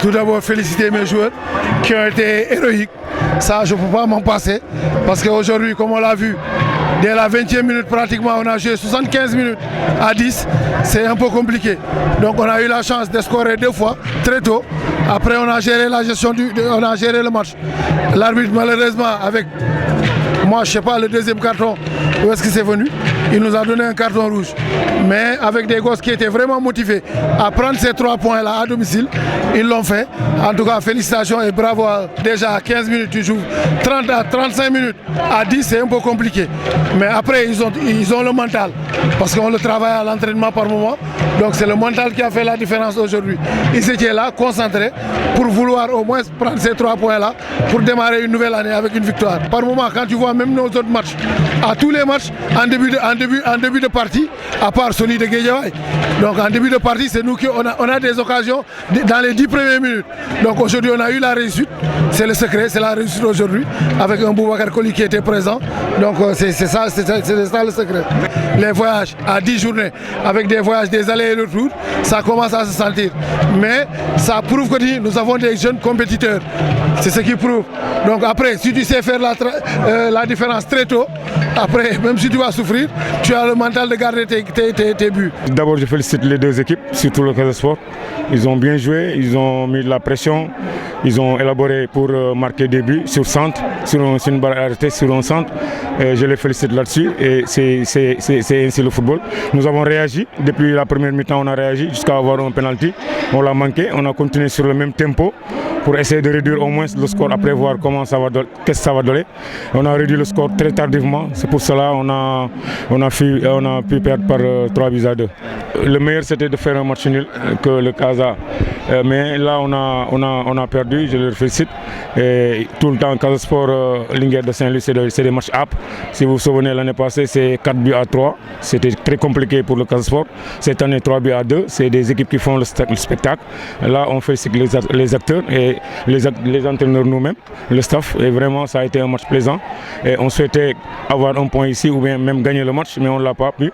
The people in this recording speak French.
Tout d'abord, féliciter mes joueurs qui ont été héroïques. Ça, je ne peux pas m'en passer. Parce qu'aujourd'hui, comme on l'a vu, dès la 20e minute, pratiquement, on a joué 75 minutes à 10. C'est un peu compliqué. Donc, on a eu la chance de scorer 2 fois, très tôt. Après, on a géré la gestion on a géré le match. L'arbitre, malheureusement, avec moi, je ne sais pas, le deuxième carton, où est-ce que c'est venu? Il nous a donné un carton rouge. Mais avec des gosses qui étaient vraiment motivés à prendre ces 3 points-là à domicile, ils l'ont fait. En tout cas, félicitations et bravo. Déjà à 15 minutes, tu joues 30 à 35 minutes. À 10, c'est un peu compliqué. Mais après, ils ont le mental. Parce qu'on le travaille à l'entraînement par moment. Donc c'est le mental qui a fait la différence aujourd'hui. Ils étaient là, concentrés, pour vouloir au moins prendre ces 3 points-là, pour démarrer une nouvelle année avec une victoire. Par moment, quand tu vois même nos autres matchs, à tous les matchs, en début de partie, à part celui de Guédiawaye. Donc en début de partie, c'est nous qui on a des occasions dans les 10 premières minutes. Donc aujourd'hui, on a eu la réussite. C'est le secret, c'est la réussite aujourd'hui, avec un Boubacar Koli qui était présent. Donc c'est ça le secret. Les voyages à 10 journées, avec des voyages, des allers et retours, ça commence à se sentir. Mais ça prouve que nous avons des jeunes compétiteurs. C'est ce qui prouve. Donc après, si tu sais faire la différence très tôt, après, même si tu vas souffrir, tu as le mental de garder tes buts. D'abord, je félicite les 2 équipes, surtout le Casa Sport. Ils ont bien joué, ils ont mis de la pression, ils ont élaboré pour marquer des buts sur centre, sur une barre arrêtée, sur un centre. Je les félicite là-dessus et c'est ainsi le football. Nous avons réagi, depuis la première mi-temps on a réagi jusqu'à avoir un penalty. On l'a manqué, on a continué sur le même tempo pour essayer de réduire au moins le score après voir qu'est-ce que ça va donner. On a réduit le score très tardivement, c'est pour cela qu'on a pu perdre par 3 buts à 2. Le meilleur c'était de faire un match nul que le Casa, mais là on a perdu, je le félicite. Et tout le temps, Casa Sport, Linguère de Saint-Louis, c'est des matchs up. Si vous vous souvenez, l'année passée c'est 4 buts à 3, c'était très compliqué pour le Casa Sport. Cette année 3 buts à 2, c'est des équipes qui font le spectacle. Là on félicite les acteurs et les entraîneurs nous-mêmes, le staff, et vraiment ça a été un match plaisant et on souhaitait avoir un point ici ou bien même gagner le match, mais on ne l'a pas pu.